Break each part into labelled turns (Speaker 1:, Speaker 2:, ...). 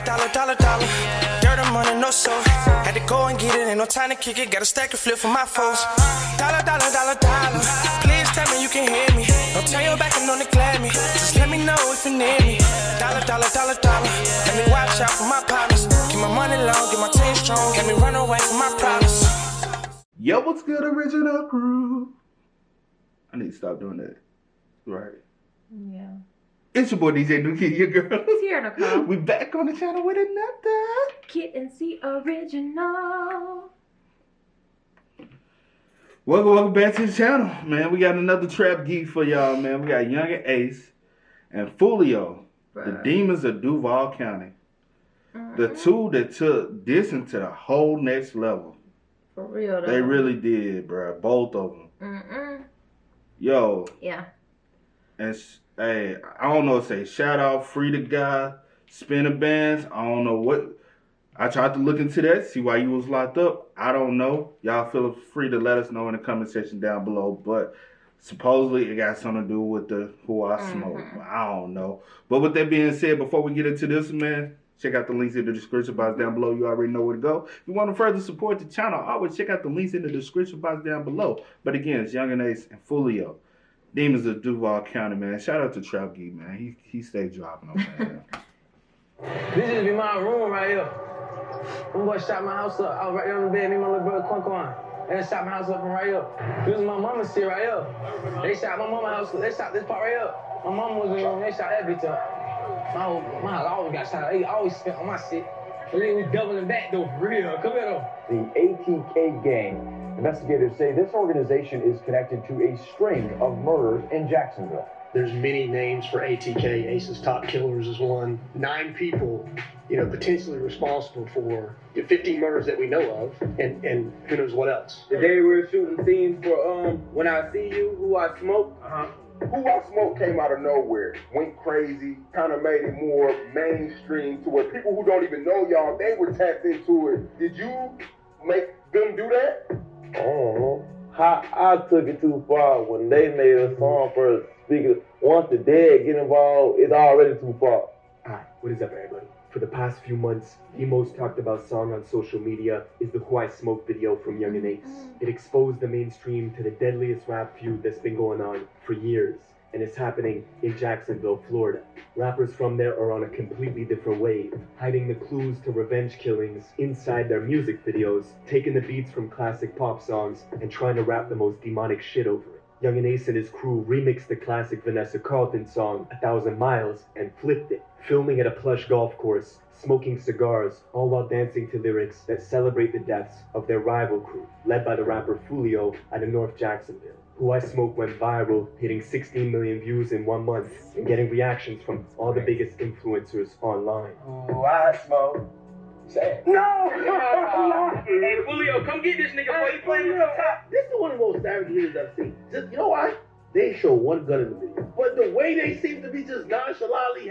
Speaker 1: Dollar. Dirt and money, no soul. Had to go and get it, ain't no time to kick it. Got a stack and flip for my foes. Dollar. Please tell me you can hear me. Don't turn your back and don't neglect me. Just let me know if you need me. Dollar. Let me watch out for my partners. Keep my money long, get my team strong. Let me run away from my problems.
Speaker 2: Yo, what's good, original crew? I need to stop doing that. Right.
Speaker 3: Yeah.
Speaker 2: It's your boy DJ Yungeen, your girl.
Speaker 3: It's here, Nicole.
Speaker 2: We back on the channel with another
Speaker 3: Kid and C original.
Speaker 2: Welcome back to the channel, man. We got another trap geek for y'all, man. We got Yungeen Ace and Foolio, the demons of Duval County. The two that took this into the whole next level.
Speaker 3: For real, though.
Speaker 2: They really did, bro. Both of them. Yo.
Speaker 3: Yeah.
Speaker 2: And hey, I don't know what to say. Shout out, free the guy, spinner bands. I don't know what. I tried to look into that, see why you was locked up. I don't know. Y'all feel free to let us know in the comment section down below. But supposedly it got something to do with the who I smoke. I don't know. But with that being said, before we get into this, man, check out the links in the description box down below. You already know where to go. If you want to further support the channel, always check out the links in the description box down below. But again, it's Yungeen Ace and Foolio, demons of Duval County, man. Shout out to Trap Geek, man. He stayed dropping them, man.
Speaker 4: This just be my room right here. Them boys shot my house up. I was right there on the bed, me and my little brother Quan. And they shot my house up from right here. This is my mama's shit right here. They shot my mama's house. They shot this part right here. My mama was in the room. They shot that bitch up. My house always got shot up. They always spent on my shit. And then we doubling back though, for real. Come here though.
Speaker 5: The ATK gang. Investigators say this organization is connected to a string of murders in Jacksonville.
Speaker 6: There's many names for ATK. Ace's Top Killers is one. 9 people, potentially responsible for 15 murders that we know of, and who knows what else.
Speaker 7: Today we're shooting scenes for When I See You, Who I Smoke.
Speaker 8: Who I Smoke came out of nowhere, went crazy, kind of made it more mainstream to where people who don't even know y'all, they were tapped into it. Did you make them do that?
Speaker 7: I don't know. I took it too far when they made a song for a speaker. Once the dead get involved, it's already too far.
Speaker 9: Hi, what is up, everybody? For the past few months, the most talked about song on social media is the Who I Smoke video from Yungeen Ace. It exposed the mainstream to the deadliest rap feud that's been going on for years, and it's happening in Jacksonville, Florida. Rappers from there are on a completely different wave, hiding the clues to revenge killings inside their music videos, taking the beats from classic pop songs, and trying to rap the most demonic shit over it. Yungeen Ace and his crew remixed the classic Vanessa Carlton song, 1,000 Miles, and flipped it, filming at a plush golf course, smoking cigars, all while dancing to lyrics that celebrate the deaths of their rival crew, led by the rapper Foolio out of North Jacksonville. Who I Smoke went viral, hitting 16 million views in 1 month, and getting reactions from all the biggest influencers online.
Speaker 7: Who I Smoke. Say it.
Speaker 4: No! Hey, Foolio, come get this nigga before he playing the top.
Speaker 7: This is one of the most savage videos I've seen. Just, you know why? They ain't show one gun in the video. But the way they seem to be just nonchalantly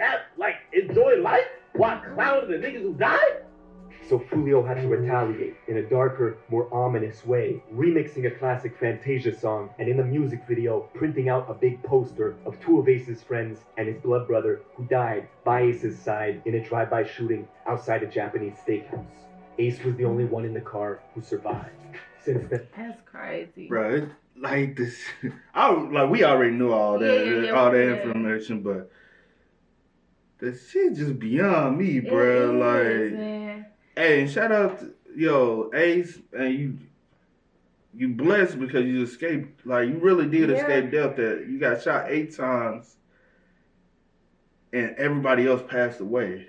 Speaker 7: enjoying life while clowning the niggas who died?
Speaker 9: So Foolio had to retaliate in a darker, more ominous way, remixing a classic Fantasia song, and in the music video, printing out a big poster of 2 of Ace's friends and his blood brother who died by Ace's side in a drive-by shooting outside a Japanese steakhouse. Ace was the only one in the car who survived. Since then,
Speaker 3: That's crazy.
Speaker 2: Right. Like this, we already knew all that, all that information, but that shit just beyond me, bro.
Speaker 3: Man.
Speaker 2: Hey, and shout out to, Ace, and you blessed because you escaped. Like, you really did escape death. That you got shot 8 times, and everybody else passed away.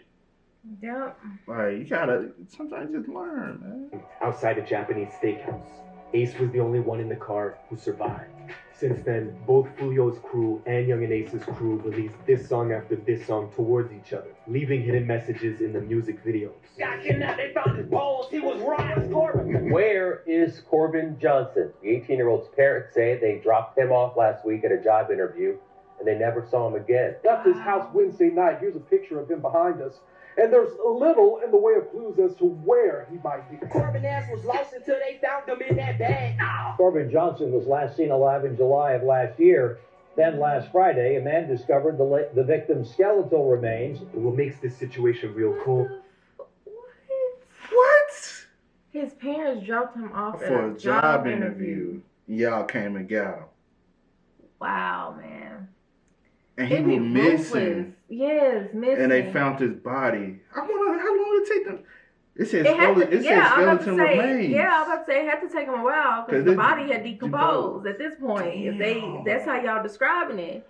Speaker 3: Yep.
Speaker 2: Like, you gotta sometimes just learn, man.
Speaker 9: Outside a Japanese steakhouse, Ace was the only one in the car who survived. Since then, both Foolio's crew and Yungeen Ace's crew released this song after this song towards each other, leaving hidden messages in the music videos.
Speaker 4: Got kidnapped, they found his balls, he was Ryan's Corbin.
Speaker 5: Where is Corbin Johnson? The 18-year-old's parents say they dropped him off last week at a job interview, and they never saw him again.
Speaker 10: Left his house Wednesday night. Here's a picture of him behind us. And there's little in the way of clues as to where he might be.
Speaker 4: Corbin ass was lost until they found him in that bag.
Speaker 5: Corbin Johnson was last seen alive in July of last year. Then last Friday, a man discovered the victim's skeletal remains.
Speaker 9: What makes this situation real cool
Speaker 3: His parents dropped him off
Speaker 2: for
Speaker 3: at
Speaker 2: a job interview. Y'all came and got him.
Speaker 3: Wow, man.
Speaker 2: And he
Speaker 3: It'd
Speaker 2: was
Speaker 3: be
Speaker 2: missing.
Speaker 3: ruthless. Yes, missing.
Speaker 2: And they found his body. I wonder how long it take them. It said
Speaker 3: It had to-
Speaker 2: skeleton,
Speaker 3: yeah, I was about to
Speaker 2: skeleton
Speaker 3: say-
Speaker 2: remains.
Speaker 3: Yeah, I was about to say it had to take him a while because
Speaker 2: 'Cause
Speaker 3: the
Speaker 2: it
Speaker 3: body had decomposed at this point. If
Speaker 2: Damn.
Speaker 3: that's how y'all describing it.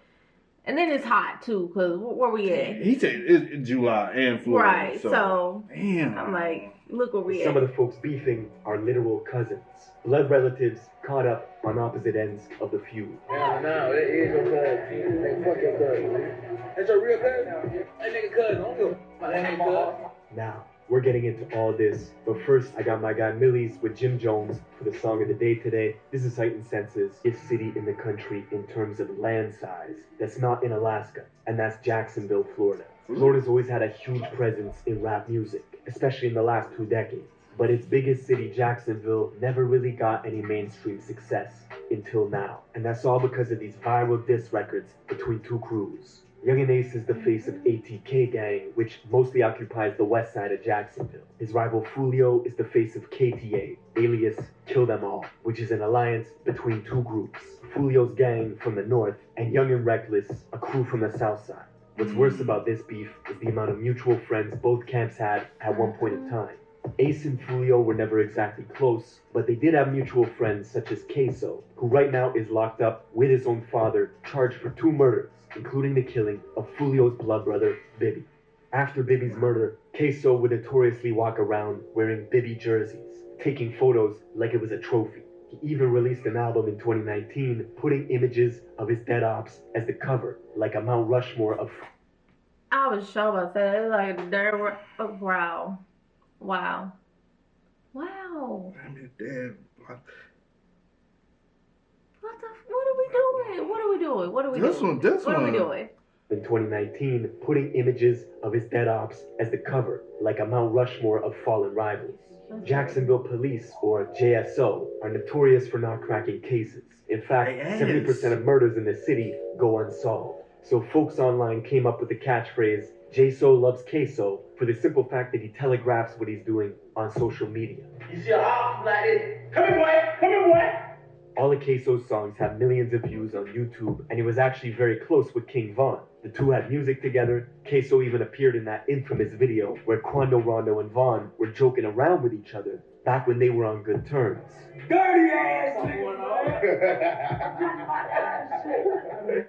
Speaker 3: And then it's hot too, because where we at?
Speaker 2: He said it's July and Florida.
Speaker 3: Right, so
Speaker 2: damn.
Speaker 3: I'm like, look where we
Speaker 9: Some
Speaker 3: at.
Speaker 9: of the folks beefing are literal cousins, blood relatives caught up on opposite ends of the feud.
Speaker 4: No, it is your cousin. Hey, fuck your cousin, man. That's your real cousin? That nigga cousin. Don't go. That nigga cousin.
Speaker 9: Now, we're getting into all this, but first I got my guy Millies with Jim Jones for the song of the day today. This is Heightened Senses, a city in the country in terms of land size that's not in Alaska, and that's Jacksonville, Florida. Florida's always had a huge presence in rap music, especially in the last 2 decades. But its biggest city, Jacksonville, never really got any mainstream success until now. And that's all because of these viral diss records between two crews. Yungeen Ace is the face of ATK Gang, which mostly occupies the west side of Jacksonville. His rival Foolio is the face of KTA, alias Kill Them All, which is an alliance between two groups. Foolio's gang from the north, and Young and Reckless, a crew from the south side. What's worse about this beef is the amount of mutual friends both camps had at one point in time. Ace and Foolio were never exactly close, but they did have mutual friends such as Queso, who right now is locked up with his own father, charged for 2 murders, including the killing of Foolio's blood brother, Bibby. After Bibby's murder, Queso would notoriously walk around wearing Bibby jerseys, taking photos like it was a trophy. He even released an album in 2019, putting images of his dead ops as the cover, like a Mount Rushmore of...
Speaker 3: I was sure about that. It's like there. Oh, wow. Wow. Wow.
Speaker 2: I mean, damn.
Speaker 3: What are we doing? What are we doing? What are we
Speaker 2: This
Speaker 3: doing?
Speaker 2: one, this
Speaker 3: what
Speaker 2: one.
Speaker 3: are we doing?
Speaker 9: In 2019, putting images of his dead ops as the cover, like a Mount Rushmore of fallen rivals. Jacksonville Police, or JSO, are notorious for not cracking cases. In fact, 70% of murders in the city go unsolved. So folks online came up with the catchphrase, JSO loves Queso, for the simple fact that he telegraphs what he's doing on social media.
Speaker 7: You see a hop like this? Come here, boy. Come here, boy.
Speaker 9: All of Queso's songs have millions of views on YouTube, and he was actually very close with King Von. The two had music together. Queso even appeared in that infamous video where Quando Rondo and Von were joking around with each other back when they were on good terms.
Speaker 7: Dirty ass.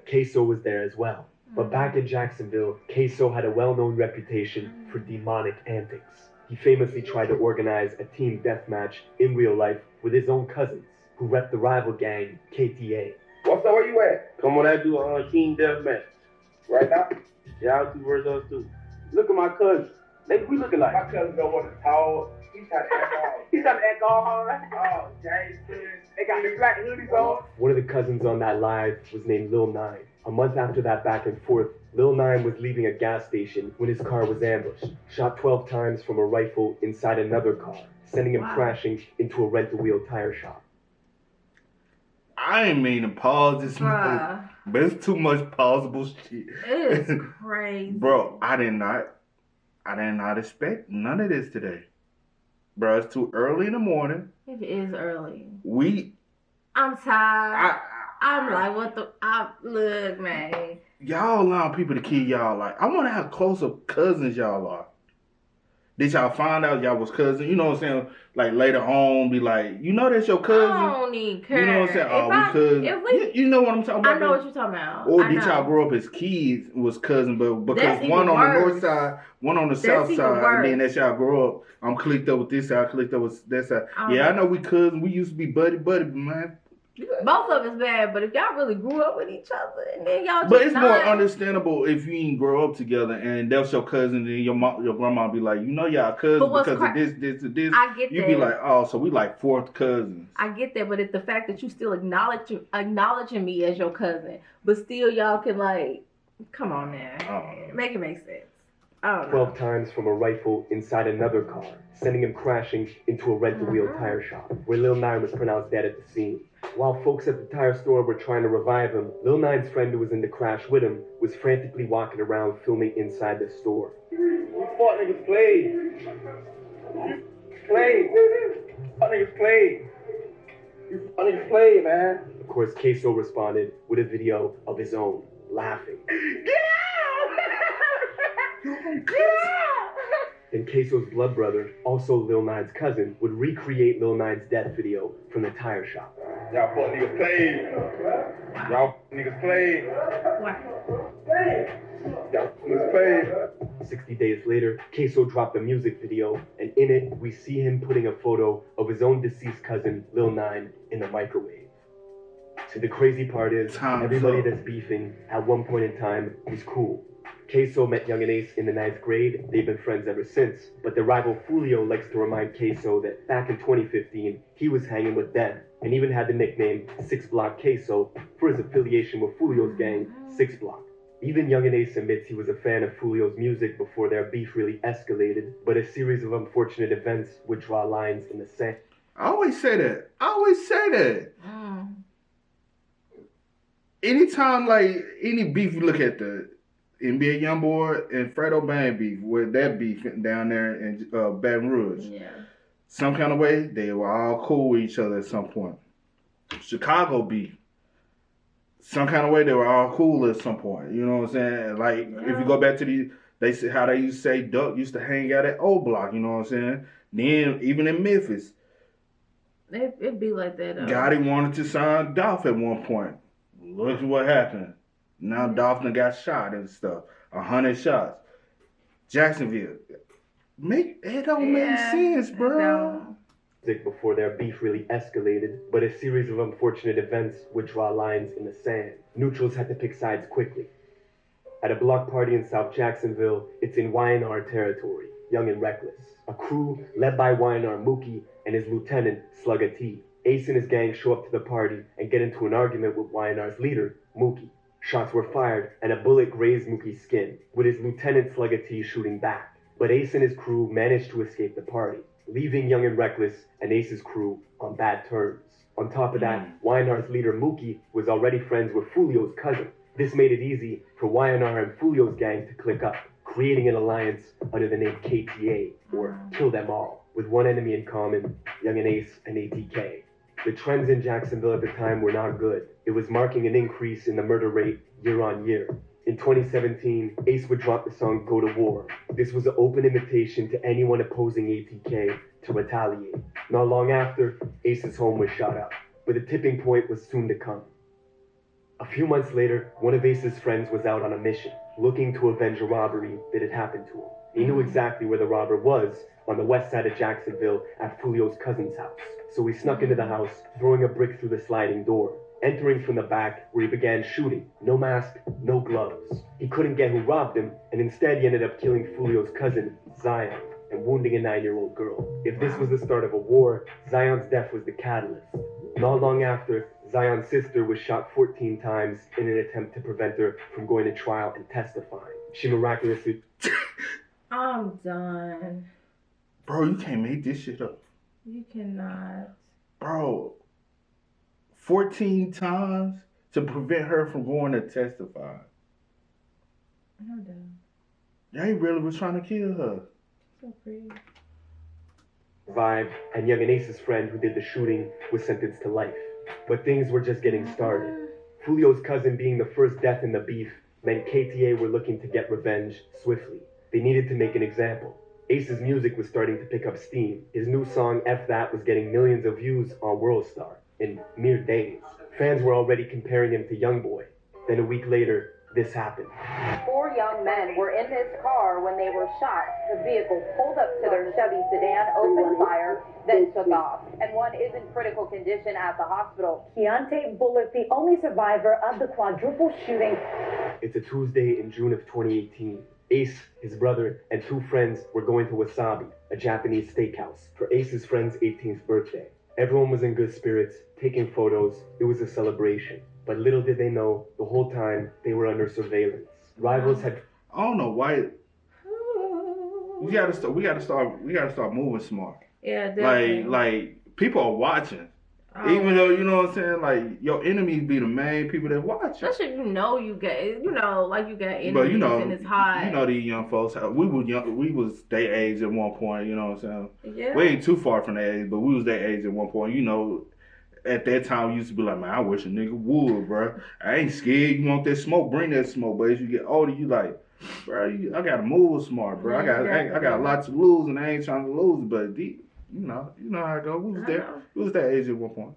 Speaker 9: Queso was there as well. But back in Jacksonville, Queso had a well-known reputation for demonic antics. He famously tried to organize a team deathmatch in real life with his own cousins, who rep the rival gang, KTA.
Speaker 8: What's up? Where you at?
Speaker 7: Come on, I do a team deathmatch.
Speaker 8: Right now?
Speaker 7: Y'all 2 versus us 2. Look at my cousin. We looking like.
Speaker 8: My cousin don't want to talk. He's trying to act all.
Speaker 7: He's got alcohol, right?
Speaker 8: Oh, James.
Speaker 7: They got the black hoodies on.
Speaker 9: One of the cousins on that live was named Lil Nine. A month after that back and forth, Lil Nine was leaving a gas station when his car was ambushed, shot 12 times from a rifle inside another car, sending him crashing into a rent-a-wheel tire shop.
Speaker 2: I ain't mean to pause this much, but it's too much pausable shit.
Speaker 3: It is crazy.
Speaker 2: Bro, I did not expect none of this today. Bro, it's too early in the morning.
Speaker 3: It is early.
Speaker 2: I
Speaker 3: I'm tired. I'm like, what the... look, man.
Speaker 2: y'all allow people to kill y'all. Like, I wonder how close of cousins y'all are. Did y'all find out y'all was cousins? You know what I'm saying? Like, later on, be like, you know that's your cousin?
Speaker 3: I don't even care.
Speaker 2: You know what I'm saying? Oh, we cousins. You know what I'm talking about?
Speaker 3: I know what you're talking about.
Speaker 2: Or did y'all grow up as kids was cousins, but because
Speaker 3: That's
Speaker 2: one
Speaker 3: even
Speaker 2: on the
Speaker 3: worse.
Speaker 2: north side, one on the
Speaker 3: That's
Speaker 2: south
Speaker 3: even
Speaker 2: side,
Speaker 3: worse.
Speaker 2: and then as y'all grow up, I'm clicked up with this side, clicked up with that side. Yeah, I know we cousins. We used to be buddy, man.
Speaker 3: Both of us bad, but if y'all really grew up with each other and then y'all just
Speaker 2: But it's more
Speaker 3: not-
Speaker 2: understandable if you didn't grow up together and that's your cousin and your grandma be like, you know y'all cousins
Speaker 3: But what's
Speaker 2: because of this, and this.
Speaker 3: I get
Speaker 2: You
Speaker 3: that.
Speaker 2: be like, oh, so we like fourth cousins.
Speaker 3: I get that, but it's the fact that you still acknowledging me as your cousin, but still y'all can like, come on now, make it make sense. I don't know.
Speaker 9: 12 times from a rifle inside another car, sending him crashing into a rent-a-wheel tire shop, where Lil Nine was pronounced dead at the scene. While folks at the tire store were trying to revive him, Lil Nine's friend who was in the crash with him was frantically walking around filming inside the store.
Speaker 7: We fought niggas played.
Speaker 4: Play. Y'all niggas play. Y'all niggas play, man.
Speaker 9: Of course, Queso responded with a video of his own, laughing.
Speaker 4: Get out! Get out!
Speaker 9: Then Queso's blood brother, also Lil Nine's cousin, would recreate Lil Nine's death video from the tire shop.
Speaker 8: Y'all fuck niggas played. Y'all niggas played. Y'all niggas played.
Speaker 9: 60 days later, Queso dropped a music video, and in it, we see him putting a photo of his own deceased cousin, Lil Nine, in the microwave. So the crazy part is, everybody that's beefing, at one point in time, was cool. Queso met Young and Ace in the 9th grade. They've been friends ever since. But the rival Foolio likes to remind Queso that back in 2015, he was hanging with them, and even had the nickname 6 Block Queso for his affiliation with Foolio's gang, 6 Block. Even Young and Ace admits he was a fan of Foolio's music before their beef really escalated, but a series of unfortunate events would draw lines in the sand.
Speaker 2: I always say that. Anytime, like, any beef, you look at the NBA Youngboy and Fredo Bang beef, with that beef down there in Baton Rouge.
Speaker 3: Yeah.
Speaker 2: Some kind of way, they were all cool with each other at some point. Chicago beef. Some kind of way, they were all cool at some point. You know what I'm saying? Like, if you go back to they say how they used to say Duck used to hang out at O Block. You know what I'm saying? Then, even in Memphis,
Speaker 3: It'd be like that.
Speaker 2: Gotti wanted to sign Dolph at one point. Look at what happened. Now Dolph got shot and stuff. 100 shots. Jacksonville. It don't make sense, bro.
Speaker 9: Before their beef really escalated, but a series of unfortunate events would draw lines in the sand. Neutrals had to pick sides quickly. At a block party in South Jacksonville, it's in YNR territory, Young and Reckless. A crew led by YNR Mookie and his lieutenant, Slugga T. Ace and his gang show up to the party and get into an argument with YNR's leader, Mookie. Shots were fired and a bullet grazed Mookie's skin, with his lieutenant Slugga T shooting back. But Ace and his crew managed to escape the party, leaving Young and Reckless and Ace's crew on bad terms. On top of that, YNR's leader Mookie was already friends with Foolio's cousin. This made it easy for YNR and Foolio's gang to click up, creating an alliance under the name KTA, or Kill Them All, with one enemy in common, Young and Ace and ATK. The trends in Jacksonville at the time were not good. It was marking an increase in the murder rate year on year. In 2017, Ace would drop the song Go to War. This was an open invitation to anyone opposing ATK to retaliate. Not long after, Ace's home was shot up, but the tipping point was soon to come. A few months later, one of Ace's friends was out on a mission, looking to avenge a robbery that had happened to him. He knew exactly where the robber was, on the west side of Jacksonville at Foolio's cousin's house. So he snuck into the house, throwing a brick through the sliding door, entering from the back where he began shooting. No mask, no gloves. He couldn't get who robbed him, and instead he ended up killing Foolio's cousin, Zion, and wounding a 9-year-old girl. If this was the start of a war, Zion's death was the catalyst. Not long after, Zion's sister was shot 14 times in an attempt to prevent her from going to trial and testifying. She miraculously...
Speaker 3: I'm done.
Speaker 2: Bro, you can't make this shit up.
Speaker 3: You cannot.
Speaker 2: Bro, 14 times to prevent her from going to testify.
Speaker 3: I'm done.
Speaker 2: They really was trying to kill her.
Speaker 3: So pretty.
Speaker 9: Vibe, and Young and Ace's friend who did the shooting was sentenced to life. But things were just getting started. Foolio's cousin being the first death in the beef meant KTA were looking to get revenge swiftly. They needed to make an example. Ace's music was starting to pick up steam. His new song, F That, was getting millions of views on WorldStar in mere days. Fans were already comparing him to Youngboy. Then a week later, this happened.
Speaker 11: 4 young men were in this car when they were shot. The vehicle pulled up to their Chevy sedan, opened fire, then took off. And one is in critical condition at the hospital.
Speaker 12: Keontae Bullitt, the only survivor of the quadruple shooting.
Speaker 9: It's a Tuesday in June of 2018. Ace, his brother, and 2 friends were going to Wasabi, a Japanese steakhouse, for Ace's friend's 18th birthday. Everyone was in good spirits, taking photos. It was a celebration. But little did they know, the whole time, they were under surveillance. Rivals had...
Speaker 2: I don't know why... We gotta start moving smart.
Speaker 3: Yeah, definitely.
Speaker 2: Like people are watching. Even though, you know what I'm saying, like, your enemies be the main people that watch you.
Speaker 3: Especially you got, like you got enemies
Speaker 2: But,
Speaker 3: and it's hot.
Speaker 2: You know these young folks, we was their age at one point, you know what I'm saying?
Speaker 3: Yeah.
Speaker 2: We ain't too far from their age, but we was their age at one point, you know. At that time, we used to be like, man, I wish a nigga would, bro. I ain't scared. You want that smoke, bring that smoke. But as you get older, you like, bro, I got to move smart, bro. I got a lot to lose, and I ain't trying to lose. But you know how it goes. We was that age at one point.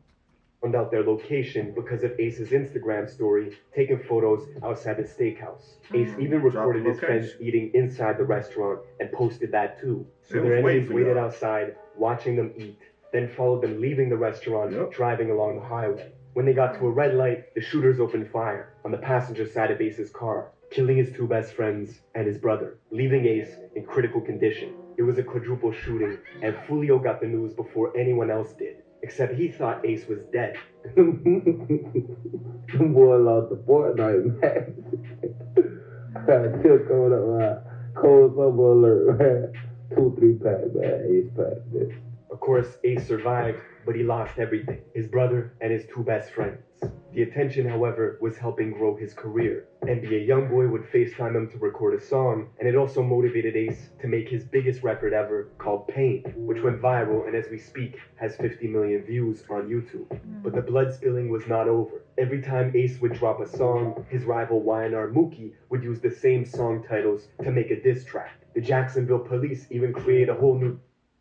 Speaker 9: Found out their location because of Ace's Instagram story, taking photos outside the steakhouse. Ace even recorded his friends eating inside the restaurant and posted that too. So their enemies waited outside, watching them eat, then followed them leaving the restaurant, driving along the highway. When they got to a red light, the shooters opened fire on the passenger side of Ace's car, killing his two best friends and his brother, leaving Ace in critical condition. It was a quadruple shooting, and Foolio got the news before anyone else did, except he thought Ace was dead.
Speaker 7: Boy lost the Fortnite, man. I still coming up, man. Cold summer alert, man. 2-3 pack, man. Ace pack, this.
Speaker 9: Of course, Ace survived, but he lost everything, his brother and his two best friends. The attention, however, was helping grow his career. NBA YoungBoy would FaceTime him to record a song, and it also motivated Ace to make his biggest record ever, called Pain, which went viral and as we speak has 50 million views on YouTube. But the blood spilling was not over. Every time Ace would drop a song, his rival Y&R Mookie would use the same song titles to make a diss track. The Jacksonville police even created a whole new...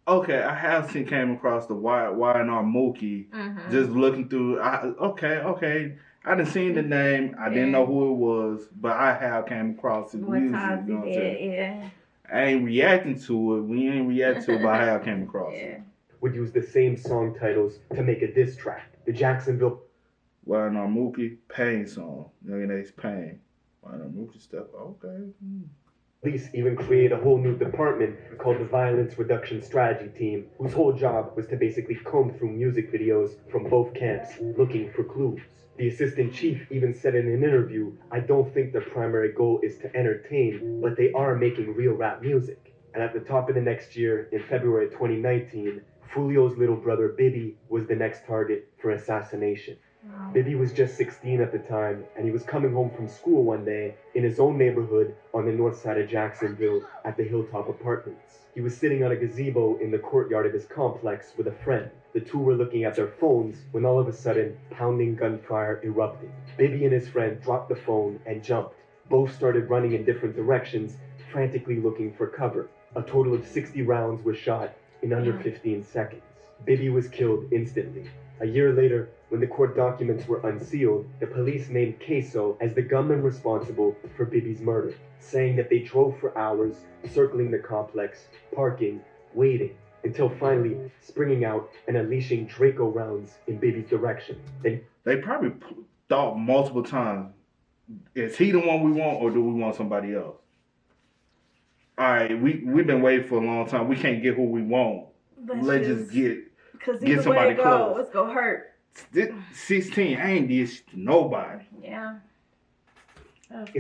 Speaker 2: Okay, I have came across the Y&R Mookie. Just looking through. Okay. I didn't seen the name. I didn't know who it was, but I have came across his music. You know what I'm saying?
Speaker 3: Yeah.
Speaker 2: I ain't reacting to it. We ain't reacting to it, but I have came across it.
Speaker 9: Would use the same song titles to make a diss track. The Jacksonville...
Speaker 2: Y&R Mookie, Pain song. Yungeen Ace Pain. Y&R Mookie stuff. Okay.
Speaker 9: Police even created a whole new department called the Violence Reduction Strategy Team, whose whole job was to basically comb through music videos from both camps, looking for clues. The assistant chief even said in an interview, "I don't think their primary goal is to entertain, but they are making real rap music." And at the top of the next year, in February 2019, Foolio's little brother Bibby was the next target for assassination. Bibby was just 16 at the time, and he was coming home from school one day in his own neighborhood on the north side of Jacksonville at the Hilltop Apartments. He was sitting on a gazebo in the courtyard of his complex with a friend. The two were looking at their phones when all of a sudden, pounding gunfire erupted. Bibby and his friend dropped the phone and jumped. Both started running in different directions, frantically looking for cover. A total of 60 rounds were shot in under 15 seconds. Bibby was killed instantly. A year later, when the court documents were unsealed, the police named Queso as the gunman responsible for Bibby's murder, saying that they drove for hours, circling the complex, parking, waiting, until finally springing out and unleashing Draco rounds in Bibby's direction.
Speaker 2: They probably thought multiple times, is he the one we want or do we want somebody else? All right, we've been waiting for a long time. We can't get who we want. Let's just get somebody close.
Speaker 3: It's gonna hurt.
Speaker 2: 16, I ain't did shit to nobody.
Speaker 3: Yeah.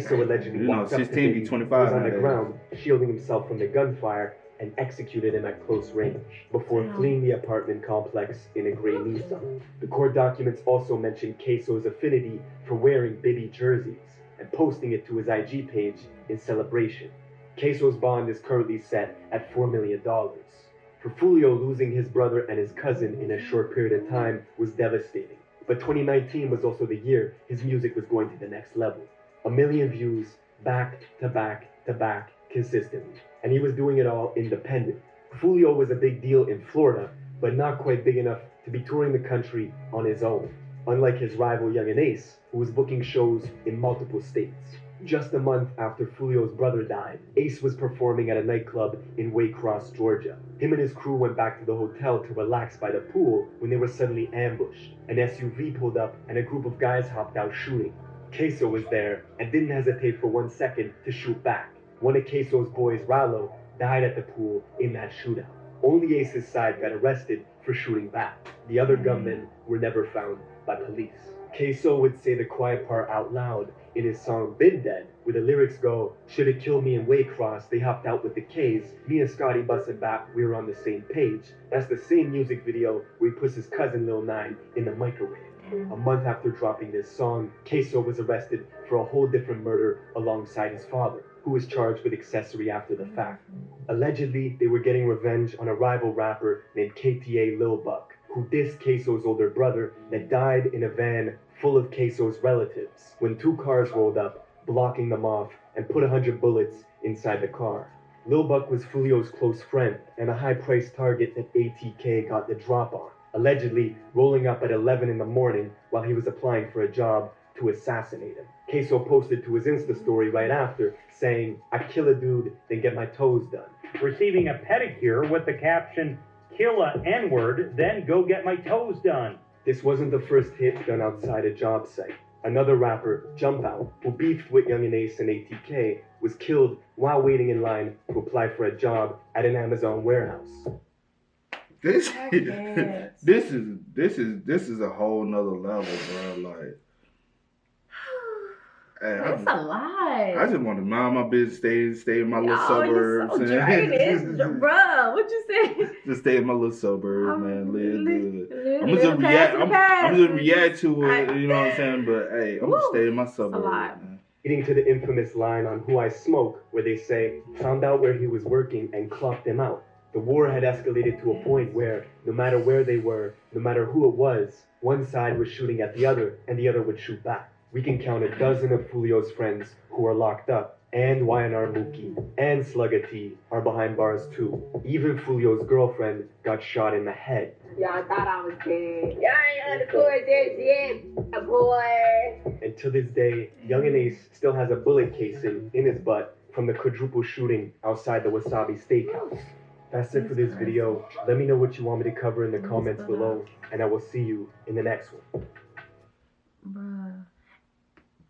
Speaker 9: So allegedly walked up to
Speaker 2: 16
Speaker 9: Bibby,
Speaker 2: be 25
Speaker 9: was on the
Speaker 2: nowadays.
Speaker 9: ground, shielding himself from the gunfire, and executed him at close range before fleeing the apartment complex in a gray Nissan. The court documents also mention Queso's affinity for wearing Bibby jerseys and posting it to his IG page in celebration. Queso's bond is currently set at $4 million. For Foolio, losing his brother and his cousin in a short period of time was devastating. But 2019 was also the year his music was going to the next level. 1 million views, back to back to back, consistently. And he was doing it all independent. Foolio was a big deal in Florida, but not quite big enough to be touring the country on his own. Unlike his rival Yungeen Ace, who was booking shows in multiple states. Just a month after Foolio's brother died, Ace was performing at a nightclub in Waycross, Georgia. Him and his crew went back to the hotel to relax by the pool when they were suddenly ambushed. An SUV pulled up and a group of guys hopped out shooting. Queso was there and didn't hesitate for 1 second to shoot back. One of Queso's boys, Rallo, died at the pool in that shootout. Only Ace's side got arrested for shooting back. The other gunmen were never found by police. Queso would say the quiet part out loud in his song Been Dead, where the lyrics go, shoulda killed me in Waycross, they hopped out with the K's, me and Scotty busted back, we were on the same page. That's the same music video where he puts his cousin Lil 9 in the microwave. A month after dropping this song, Queso was arrested for a whole different murder alongside his father, who was charged with accessory after the fact. Allegedly, they were getting revenge on a rival rapper named KTA Lil Buck, who dissed Queso's older brother that died in a van full of Queso's relatives when 2 cars rolled up, blocking them off, and put 100 bullets inside the car. Lil Buck was Foolio's close friend and a high-priced target that ATK got the drop on, allegedly rolling up at 11 in the morning while he was applying for a job to assassinate him. Queso posted to his Insta story right after, saying, I kill a dude, then get my toes done.
Speaker 13: Receiving a pedicure with the caption, kill a N-word, then go get my toes done.
Speaker 9: This wasn't the first hit done outside a job site. Another rapper, Jump Out, who beefed with Yungeen and ATK, was killed while waiting in line to apply for a job at an Amazon warehouse.
Speaker 2: This is a whole nother level, bro. Like, hey,
Speaker 3: That's a lot.
Speaker 2: I just want to mind my business, stay in my little suburbs.
Speaker 3: So drained, bro. What you say?
Speaker 2: Just stay in my little suburbs, man. Live good. I'm just react to it. You know what I'm saying? But hey, I'm gonna stay in my suburbs. Man.
Speaker 9: Getting to the infamous line on Who I Smoke, where they say, found out where he was working and clocked him out. The war had escalated to a point where, no matter where they were, no matter who it was, one side was shooting at the other, and the other would shoot back. We can count a dozen of Foolio's friends who are locked up, and YNR Mookie and Slugga T are behind bars too. Even Foolio's girlfriend got shot in the head.
Speaker 11: Y'all thought I was dead. Y'all ain't understood this yet, boy.
Speaker 9: And to this day, Yungeen Ace still has a bullet casing in his butt from the quadruple shooting outside the Wasabi steakhouse. That's it for this video. Let me know what you want me to cover in the comments below, and I will see you in the next one.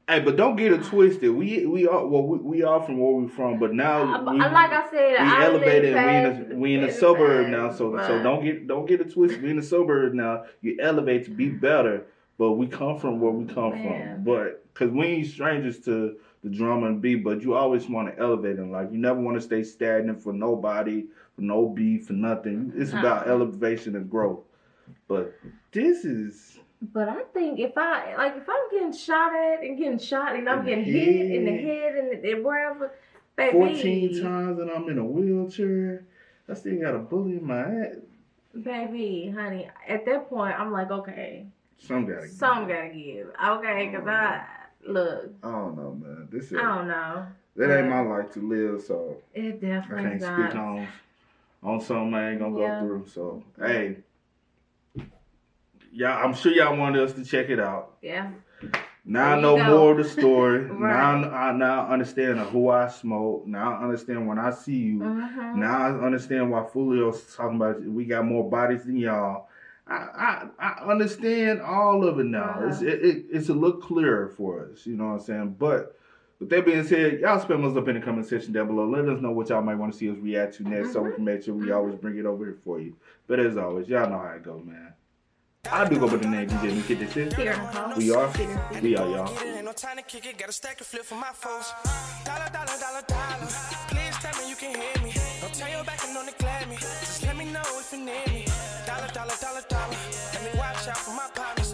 Speaker 2: Hey, but don't get it twisted. We are from where we from, but now
Speaker 3: like I said,
Speaker 2: we elevated. And we in a suburb now, so don't get it twisted. We in a suburb now. You elevate to be better, but we come from where we come from. But because we ain't strangers to the drama and beat, but you always want to elevate in life. You never want to stay stagnant for nobody, for no beef, for nothing. It's about elevation and growth. But this is.
Speaker 3: But I think if I'm getting shot at and I'm getting hit in the head and wherever, baby.
Speaker 2: 14 times and I'm in a wheelchair. I still got a bully in my head.
Speaker 3: Baby, honey, at that point I'm like, okay.
Speaker 2: Some gotta
Speaker 3: give. Okay, because I
Speaker 2: don't know, man.
Speaker 3: I don't know.
Speaker 2: That ain't my life to live, so
Speaker 3: it definitely
Speaker 2: I can't speak on something I ain't gonna go through. So hey. Yeah, I'm sure y'all wanted us to check it out.
Speaker 3: Yeah.
Speaker 2: Now I know more of the story. Right. Now I understand who I smoke. Now I understand when I see you.
Speaker 3: Mm-hmm.
Speaker 2: Now I understand why Foolio's talking about we got more bodies than y'all. I understand all of it now. It's a little clearer for us. You know what I'm saying? But with that being said, y'all spam us up in the comment section down below. Let us know what y'all might want to see us react to next, so we can make sure we always bring it over here for you. But as always, y'all know how it go, man. I do go by the name DJ Kid this is. We are y'all.
Speaker 1: Ain't no time to kick it, got a stack of flip for my foes. Dollar. Please tell me you can hear me. Don't turn your back and don't neglect me. Just let me know if you need me. Dollar. Let me watch out for my partners.